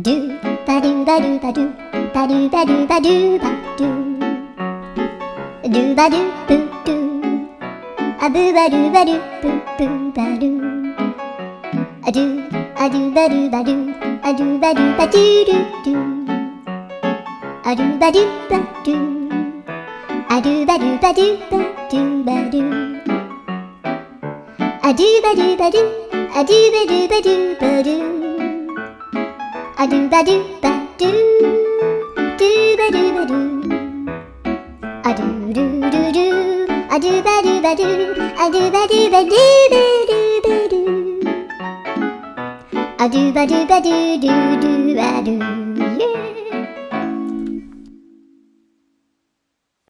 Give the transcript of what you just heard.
do ba do ba do ba do ba do ba do ba do ba do ba do boo do a boo ba do ba do boo boo ba do a do ba do ba do a do ba do ba do do do a do ba do ba do a do ba do ba do ba do ba do a do ba do ba do a do ba do ba do ba do a do ba do ba do do ba do ba do a do do do do a do ba do ba do a do ba do ba do ba do ba do a do ba do ba do do do ba do